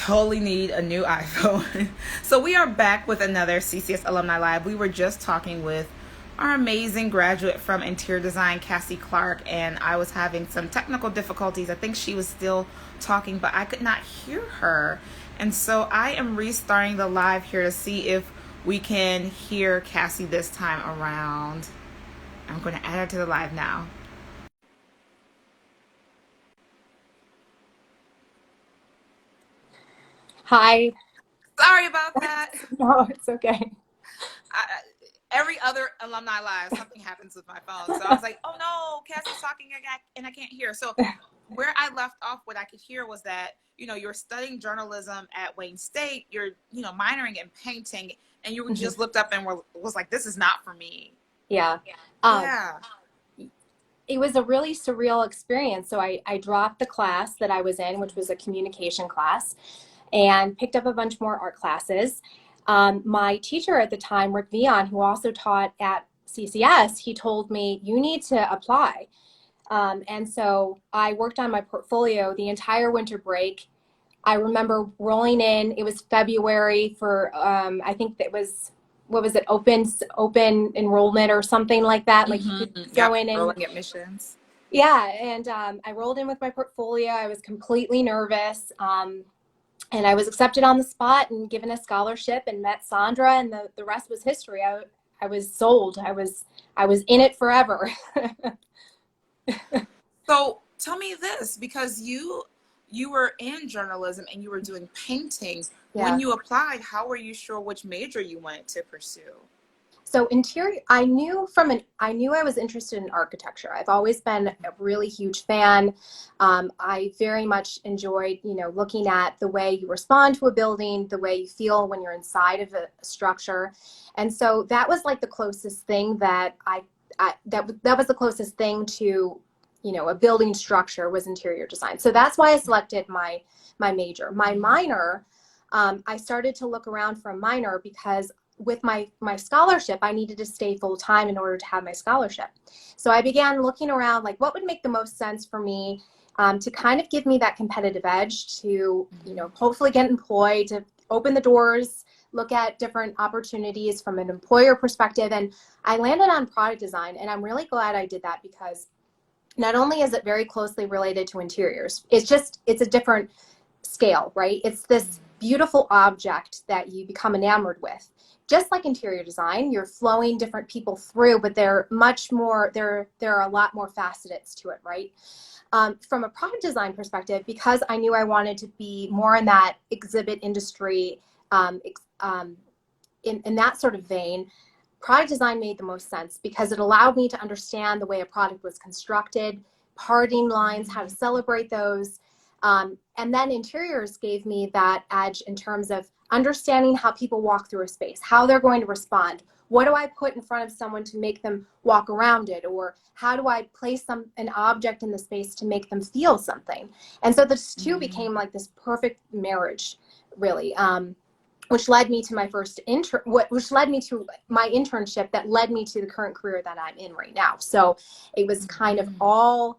totally need a new iPhone. So we are back with another CCS Alumni Live. We were just talking with our amazing graduate from interior design, Cassie Clark, and I was having some technical difficulties. I think she was still talking, but I could not hear her. And so I am restarting the live here to see if we can hear Cassie this time around. I'm going to add her to the live now. Hi. Sorry about that. No, it's okay. Every other alumni live, something happens with my phone. So I was like, oh no, Cassie's talking and I can't hear. So where I left off, what I could hear was that, you're studying journalism at Wayne State, you're, minoring in painting, and you just looked up and was like, this is not for me. Yeah. It was a really surreal experience. So I dropped the class that I was in, which was a communication class, and picked up a bunch more art classes. My teacher at the time, Rick Vion, who also taught at CCS, he told me, you need to apply. And so I worked on my portfolio the entire winter break. I remember rolling in, it was February for, I think that was, what was it, open enrollment or something like that. Like you could go in and rolling admissions. Yeah. And I rolled in with my portfolio. I was completely nervous. And I was accepted on the spot and given a scholarship and met Sandra, and the rest was history. I was sold. I was in it forever. So tell me this, because you were in journalism and you were doing painting. Yeah. When you applied, how were you sure which major you wanted to pursue? So interior, I knew I was interested in architecture. I've always been a really huge fan. I very much enjoyed, looking at the way you respond to a building, the way you feel when you're inside of a structure. And so that was like the closest thing that that was the closest thing to, a building structure was interior design. So that's why I selected my major. My minor, I started to look around for a minor because with my scholarship, I needed to stay full time in order to have my scholarship. So I began looking around, like what would make the most sense for me to kind of give me that competitive edge to, hopefully get employed, to open the doors, look at different opportunities from an employer perspective. And I landed on product design, and I'm really glad I did that because not only is it very closely related to interiors, it's a different scale, right? It's this beautiful object that you become enamored with. Just like interior design, you're flowing different people through, but they're much more, there are a lot more facets to it, right? From a product design perspective, because I knew I wanted to be more in that exhibit industry, in that sort of vein, product design made the most sense because it allowed me to understand the way a product was constructed, parting lines, how to celebrate those. And then interiors gave me that edge in terms of understanding how people walk through a space, how they're going to respond. What do I put in front of someone to make them walk around it? Or how do I place an object in the space to make them feel something? And so the two became like this perfect marriage, really, which led me to my which led me to my internship that led me to the current career that I'm in right now. So it was kind of all,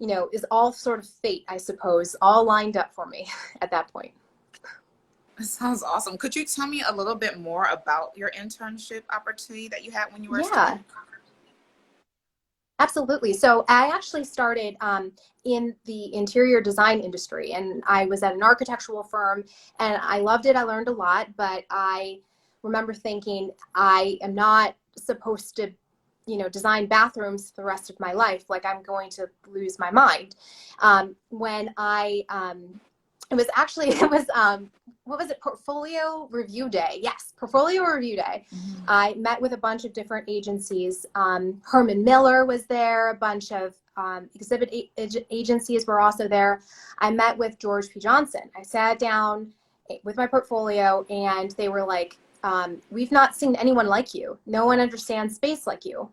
is all sort of fate, I suppose, all lined up for me at that point. That sounds awesome. Could you tell me a little bit more about your internship opportunity that you had when you were a student? Absolutely. So I actually started in the interior design industry, and I was at an architectural firm, and I loved it. I learned a lot, but I remember thinking I am not supposed to design bathrooms for the rest of my life. Like I'm going to lose my mind. When what was it? Portfolio review day. Yes. Portfolio review day. I met with a bunch of different agencies. Herman Miller was there. A bunch of exhibit agencies were also there. I met with George P. Johnson. I sat down with my portfolio, and they were like, we've not seen anyone like you. No one understands space like you.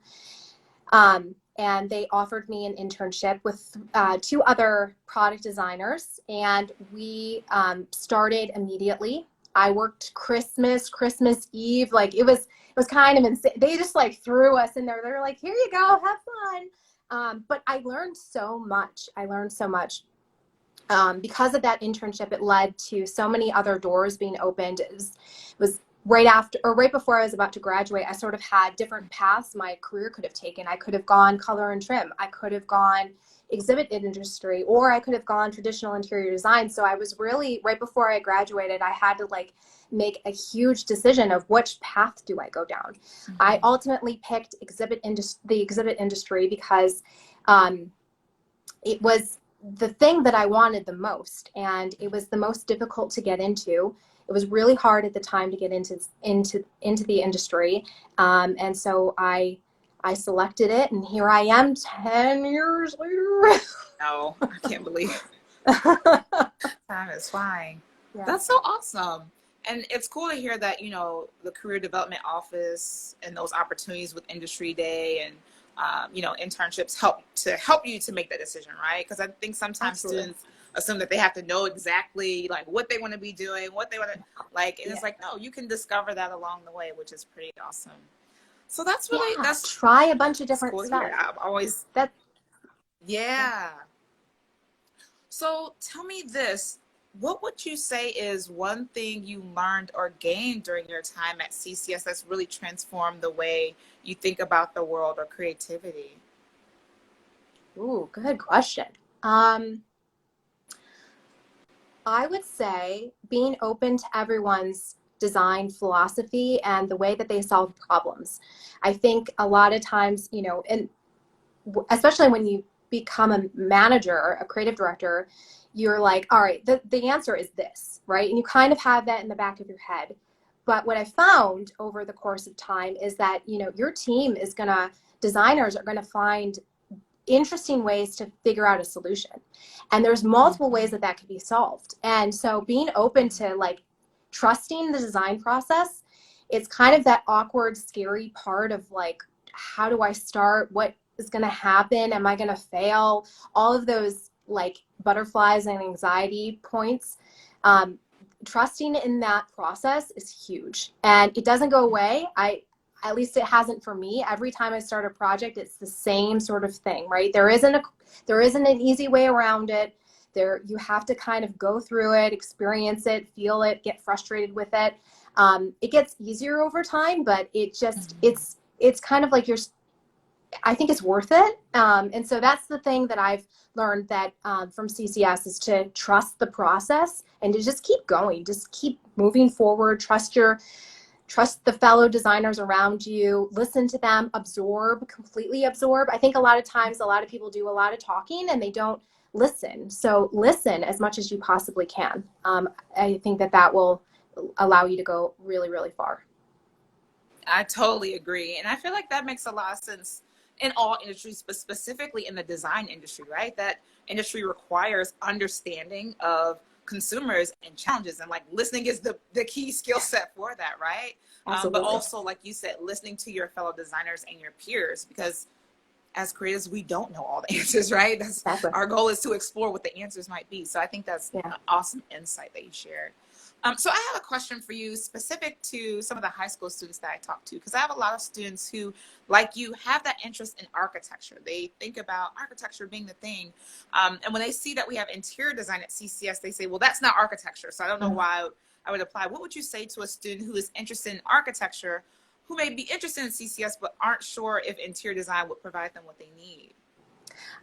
And they offered me an internship with two other product designers, and we started immediately. I worked Christmas Eve, like it was kind of insane. They just like threw us in there. They were like, here you go, have fun. But I learned so much. Because of that internship, it led to so many other doors being opened. It was right after or right before I was about to graduate. I sort of had different paths my career could have taken. I could have gone color and trim. I could have gone exhibit industry, or I could have gone traditional interior design. So I was really, right before I graduated, I had to like make a huge decision of which path do I go down. Mm-hmm. I ultimately picked the exhibit industry because it was the thing that I wanted the most, and it was the most difficult to get into. It was really hard at the time to get into the industry, and so I selected it, and here I am 10 years later. No, I can't believe it. Time is flying. Yeah. That's so awesome. And it's cool to hear that, you know, the Career Development Office and those opportunities with Industry Day and you know, internships help you to make that decision, right? Because I think sometimes students assume that they have to know exactly like what they want to be doing, what they want to like, and it's like, no, you can discover that along the way, which is pretty awesome. So that's really that's try a bunch of different cool stuff. I've always So tell me this. What would you say is one thing you learned or gained during your time at CCS that's really transformed the way you think about the world or creativity? Ooh, good question. I would say being open to everyone's design philosophy and the way that they solve problems. I think a lot of times, you know, and especially when you become a manager, a creative director, you're like, all right, the answer is this, right? And you kind of have that in the back of your head. But what I found over the course of time is that, you know, your team is designers are going to find interesting ways to figure out a solution. And there's multiple ways that could be solved. And so being open to like trusting the design process, it's kind of that awkward, scary part of like, how do I start? What is going to happen? Am I going to fail? All of those like butterflies and anxiety points. Trusting in that process is huge, and it doesn't go away. At least it hasn't for me. Every time I start a project, it's the same sort of thing, right? There isn't an easy way around it. You have to kind of go through it, experience it, feel it, get frustrated with it. It gets easier over time, but it's kind of like I think it's worth it. And so that's the thing that I've learned that from CCS is to trust the process and to just keep going, just keep moving forward, trust the fellow designers around you, listen to them, completely absorb. I think a lot of times, a lot of people do a lot of talking and they don't listen. So listen as much as you possibly can. I think that will allow you to go really, really far. I totally agree. And I feel like that makes a lot of sense in all industries, but specifically in the design industry, right? That industry requires understanding of consumers and challenges, and like listening is the key skill set for that, right? But also, like you said, listening to your fellow designers and your peers, because as creatives, we don't know all the answers, right? Our goal is to explore what the answers might be. So I think that's an awesome insight that you shared. So I have a question for you specific to some of the high school students that I talk to, because I have a lot of students who, like you, have that interest in architecture. They think about architecture being the thing. And when they see that we have interior design at CCS, they say, well, that's not architecture. So I don't know why I would apply. What would you say to a student who is interested in architecture, who may be interested in CCS, but aren't sure if interior design would provide them what they need?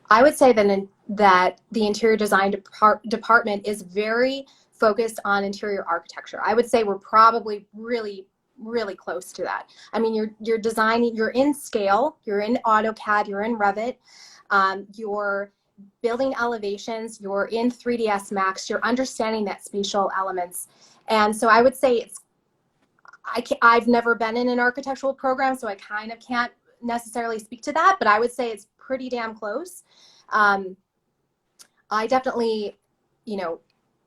I would say that the interior design department is very focused on interior architecture. I would say we're probably really, really close to that. I mean, you're designing, you're in scale, you're in AutoCAD, you're in Revit, you're building elevations, you're in 3ds Max, you're understanding that spatial elements. And so I would say I've never been in an architectural program, so I kind of can't necessarily speak to that, but I would say it's pretty damn close. I definitely, you know,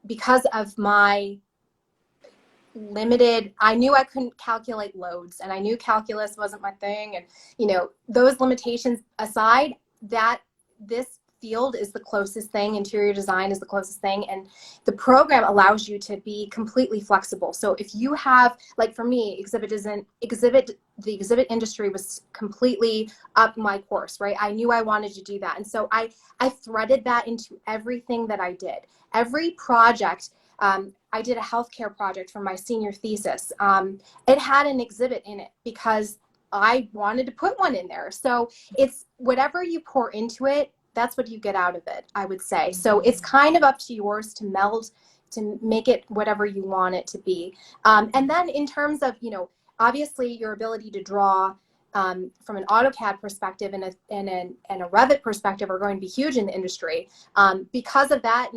because of my limited, I knew I couldn't calculate loads, and I knew calculus wasn't my thing. And, you know, those limitations aside, that this field is the closest thing. Interior design is the closest thing. And the program allows you to be completely flexible. So if you have, like for me, the exhibit industry was completely up my course, right? I knew I wanted to do that. And so I threaded that into everything that I did. Every project, I did a healthcare project for my senior thesis. It had an exhibit in it because I wanted to put one in there. So it's whatever you pour into it, that's what you get out of it, I would say. So it's kind of up to yours to meld, to make it whatever you want it to be. And then in terms of, obviously your ability to draw from an AutoCAD perspective and a Revit perspective are going to be huge in the industry. Because of that,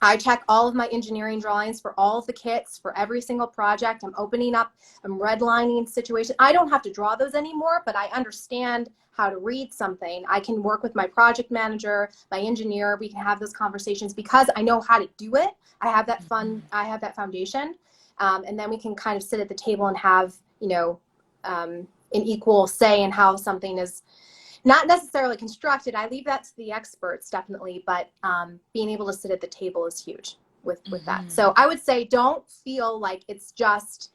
I check all of my engineering drawings for all of the kits for every single project. I'm opening up, I'm redlining situation. I don't have to draw those anymore, but I understand how to read something. I can work with my project manager, my engineer. We can have those conversations because I know how to do it. I have that foundation. And then we can kind of sit at the table and have, an equal say in how something is not necessarily constructed. I leave that to the experts, definitely, but being able to sit at the table is huge with that. So I would say don't feel like it's just,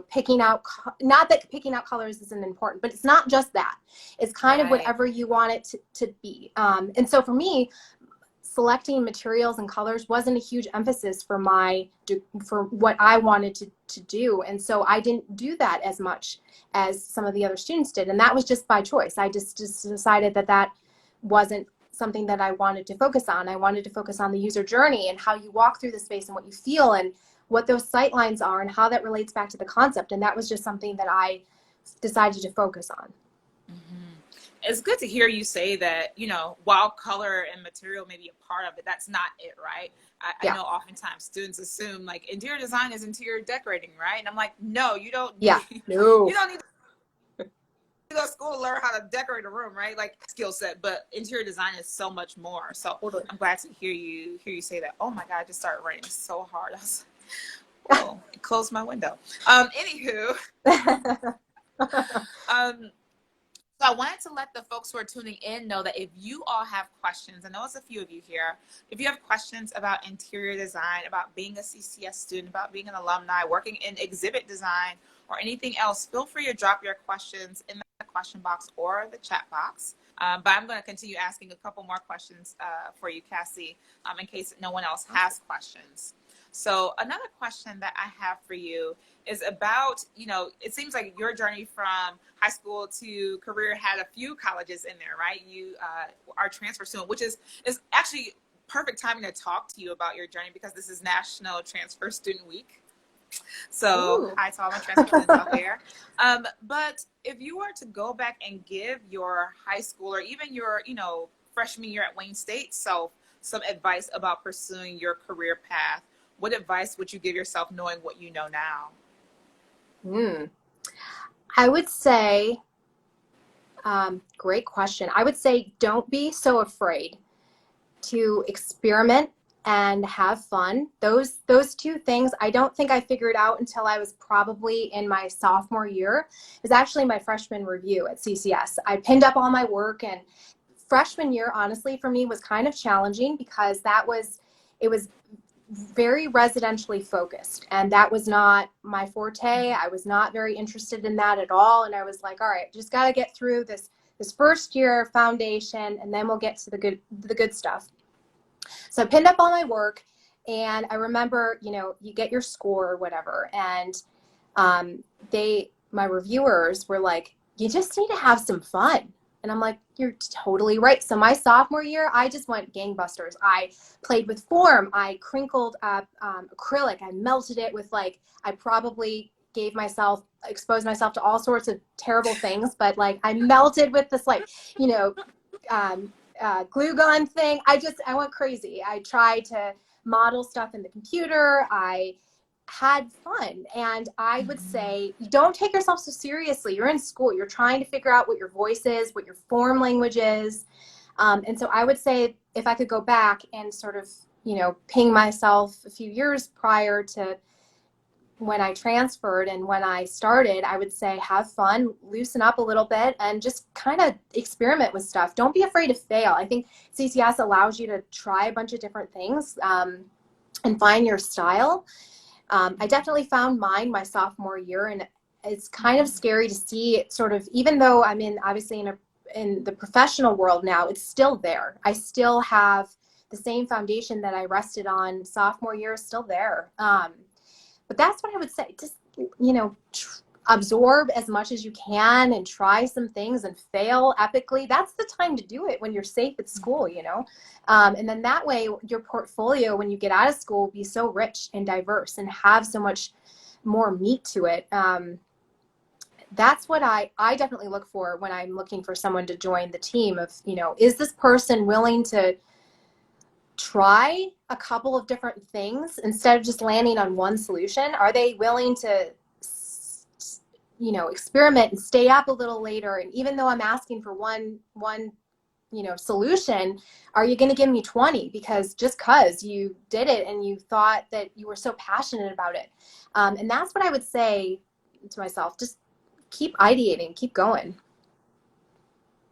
picking out, not that picking out colors isn't important, but it's not just that. It's kind of whatever you want it to be. And so for me, selecting materials and colors wasn't a huge emphasis for what I wanted to do. And so I didn't do that as much as some of the other students did. And that was just by choice. I just decided that wasn't something that I wanted to focus on. I wanted to focus on the user journey and how you walk through the space and what you feel and what those sight lines are and how that relates back to the concept. And that was just something that I decided to focus on. It's good to hear you say that, while color and material may be a part of it, that's not it, right? I know oftentimes students assume like interior design is interior decorating, right? And I'm like, no, you don't. No. You don't need to go to school to learn how to decorate a room, right? Like skill set, but interior design is so much more. So I'm glad to hear you say that. Oh my God, I just started raining so hard. I was like, oh, it closed my window. Anywho. So I wanted to let the folks who are tuning in know that if you all have questions, I know it's a few of you here, if you have questions about interior design, about being a CCS student, about being an alumni, working in exhibit design, or anything else, feel free to drop your questions in the question box or the chat box. But I'm going to continue asking a couple more questions for you, Cassie, in case no one else has questions. So another question that I have for you is about, it seems like your journey from high school to career had a few colleges in there, right? You are a transfer student, which is actually perfect timing to talk to you about your journey because this is National Transfer Student Week. So hi to all my transfer students out there. But if you were to go back and give your high school or even your, freshman year at Wayne State self some advice about pursuing your career path, what advice would you give yourself knowing what you know now? I would say, great question. I would say don't be so afraid to experiment and have fun. Those two things, I don't think I figured out until I was probably in my sophomore year. It was actually my freshman review at CCS. I pinned up all my work, and freshman year, honestly, for me was kind of challenging because it was very residentially focused, and that was not my forte. I was not very interested in that at all, and I was like, all right, just got to get through this first year foundation, and then we'll get to the good stuff. So I pinned up all my work, and I remember, you get your score or whatever, and my reviewers were like, you just need to have some fun. And I'm like, you're totally right. So my sophomore year, I just went gangbusters. I played with form. I crinkled up acrylic. I melted it with I probably exposed myself to all sorts of terrible things, but I melted with this glue gun thing. I went crazy. I tried to model stuff in the computer. I had fun. And I would say, don't take yourself so seriously. You're in school. You're trying to figure out what your voice is, what your form language is. And so I would say if I could go back and sort of, ping myself a few years prior to when I transferred and when I started, I would say have fun, loosen up a little bit, and just kind of experiment with stuff. Don't be afraid to fail. I think CCS allows you to try a bunch of different things and find your style. I definitely found mine my sophomore year, and it's kind of scary to see it sort of, even though I'm obviously in the professional world now, it's still there. I still have the same foundation that I rested on sophomore year is still there. But that's what I would say. Just, absorb as much as you can and try some things and fail epically. That's the time to do it when you're safe at school, and then that way your portfolio when you get out of school will be so rich and diverse and have so much more meat to it. That's what I definitely look for when I'm looking for someone to join the team of, is this person willing to try a couple of different things instead of just landing on one solution? Are they willing to experiment and stay up a little later? And even though I'm asking for one solution, are you going to give me 20 because you did it and you thought that you were so passionate about it? And that's what I would say to myself. Just keep ideating, keep going.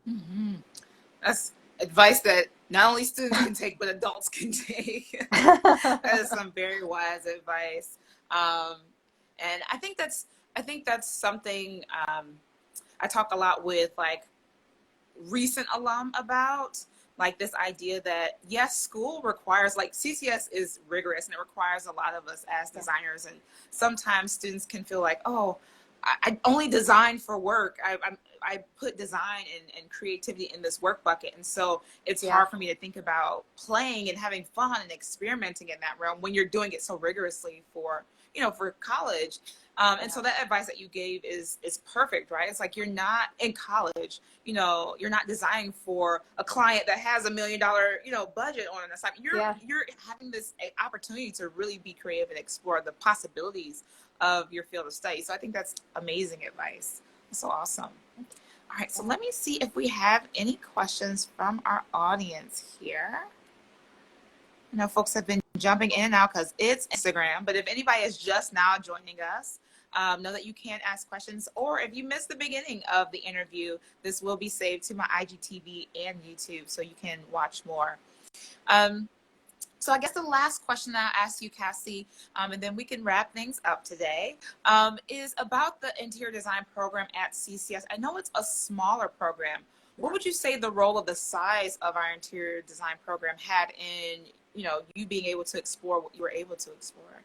Mm-hmm. That's advice that not only students can take, but adults can take. That is some very wise advice. And I think that's something I talk a lot with like recent alum about, like this idea that yes, school requires, like CCS is rigorous and it requires a lot of us as designers. And sometimes students can feel like, oh, I only design for work. I put design and creativity in this work bucket. And so it's hard for me to think about playing and having fun and experimenting in that realm when you're doing it so rigorously for college. And so that advice that you gave is perfect, right? It's like you're not in college, you're not designing for a client that has $1 million, budget on an assignment. You're having this opportunity to really be creative and explore the possibilities of your field of study. So I think that's amazing advice. That's so awesome. All right, so let me see if we have any questions from our audience here. Folks have been jumping in and out because it's Instagram, but if anybody is just now joining us, know that you can ask questions, or if you missed the beginning of the interview, this will be saved to my IGTV and YouTube, so you can watch more. So I guess the last question I'll ask you, Cassie, and then we can wrap things up today, is about the interior design program at CCS. I know it's a smaller program. What would you say the role of the size of our interior design program had in, you being able to explore what you were able to explore?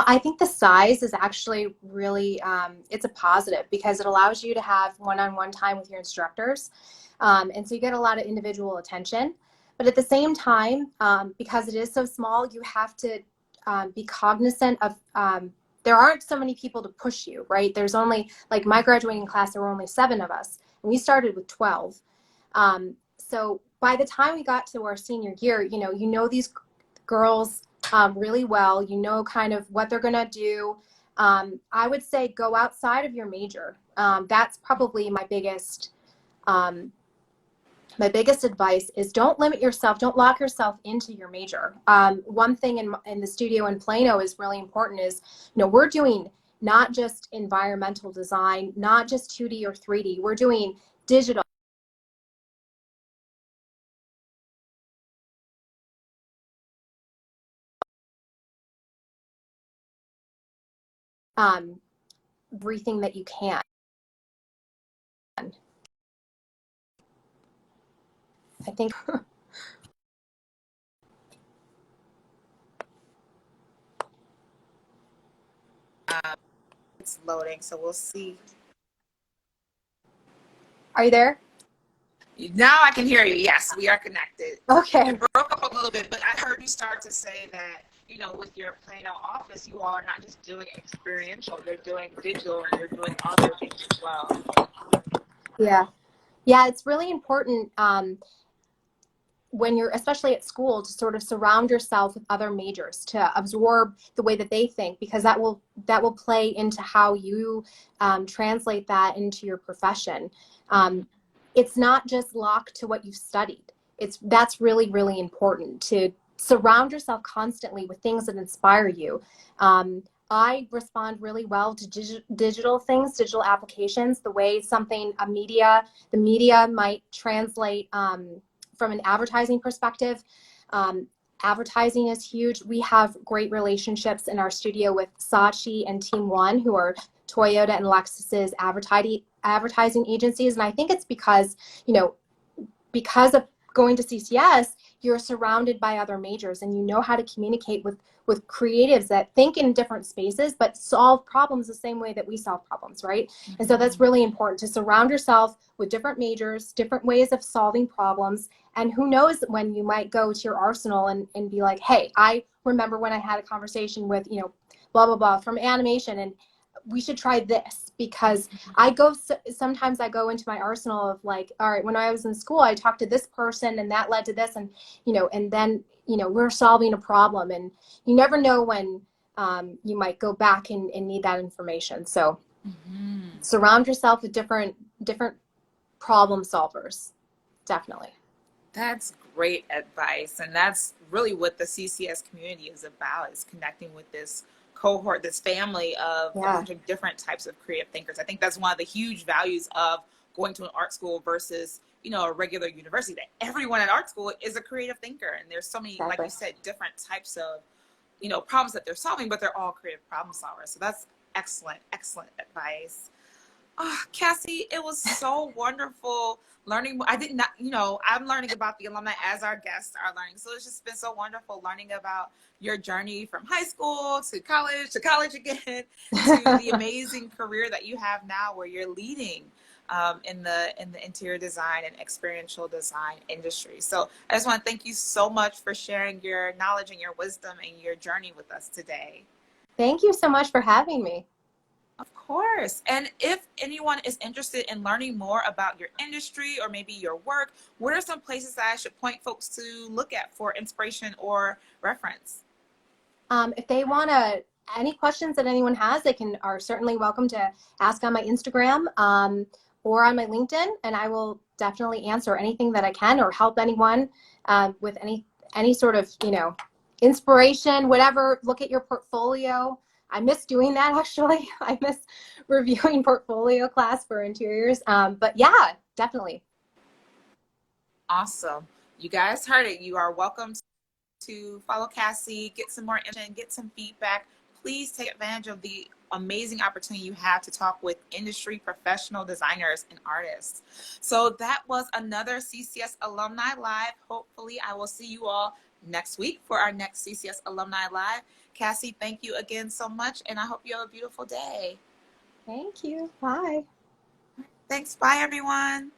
I think the size is actually really, it's a positive because it allows you to have one-on-one time with your instructors. And so you get a lot of individual attention. But at the same time, because it is so small, you have to be cognizant of, there aren't so many people to push you, right? There's only, like my graduating class, there were only 7 of us, and we started with 12. So by the time we got to our senior year, you know these girls really well, kind of what they're gonna do. I would say go outside of your major. That's probably my biggest advice is don't limit yourself, don't lock yourself into your major. One thing in the studio in Plano is really important is, we're doing not just environmental design, not just 2D or 3D, we're doing digital. Everything that you can. I think It's loading, so we'll see. Are you there? Now I can hear you. Yes, we are connected. Okay. It broke up a little bit, but I heard you start to say that, with your Plano office, you all are not just doing experiential, you're doing digital and you're doing other things as well. Yeah, it's really important when you're, especially at school, to sort of surround yourself with other majors to absorb the way that they think, because that will play into how you translate that into your profession. It's not just locked to what you've studied. That's really, really important to surround yourself constantly with things that inspire you. I respond really well to digital things, digital applications, the way the media might translate from an advertising perspective. Um, Advertising is huge. We have great relationships in our studio with Saatchi and Team One, who are Toyota and Lexus's advertising agencies. And I think it's because, because of going to CCS, you're surrounded by other majors and you know how to communicate with creatives that think in different spaces but solve problems the same way that we solve problems, right? Mm-hmm. And so that's really important, to surround yourself with different majors, different ways of solving problems. And who knows when you might go to your arsenal and be like, hey, I remember when I had a conversation with, blah, blah, blah from animation, and we should try this, because sometimes I go into my arsenal of like, all right, when I was in school, I talked to this person and that led to this, and, and then, we're solving a problem, and you never know when you might go back and need that information. So surround yourself with different problem solvers. Definitely. That's great advice. And that's really what the CCS community is about, is connecting with this cohort, this family of a bunch of different types of creative thinkers. I think that's one of the huge values of going to an art school versus, a regular university, that everyone at art school is a creative thinker. And there's so many, like you said, different types of, problems that they're solving, but they're all creative problem solvers. So that's excellent, excellent advice. Oh, Cassie, it was so wonderful learning. I did not, I'm learning about the alumni as our guests are learning. So it's just been so wonderful learning about your journey from high school to college again, to the amazing career that you have now, where you're leading in the interior design and experiential design industry. So I just want to thank you so much for sharing your knowledge and your wisdom and your journey with us today. Thank you so much for having me. Of course. And if anyone is interested in learning more about your industry or maybe your work, what are some places that I should point folks to look at for inspiration or reference? If they want any questions that anyone has, they are certainly welcome to ask on my Instagram or on my LinkedIn, and I will definitely answer anything that I can or help anyone with any sort of, inspiration, whatever. Look at your portfolio. I miss doing that, actually. I miss reviewing portfolio class for interiors. But yeah, definitely. Awesome. You guys heard it. You are welcome to follow Cassie, get some more information, get some feedback. Please take advantage of the amazing opportunity you have to talk with industry professional designers and artists. So that was another CCS Alumni Live. Hopefully I will see you all next week for our next CCS Alumni Live. Cassie, thank you again so much, and I hope you have a beautiful day. Thank you. Bye. Thanks. Bye, everyone.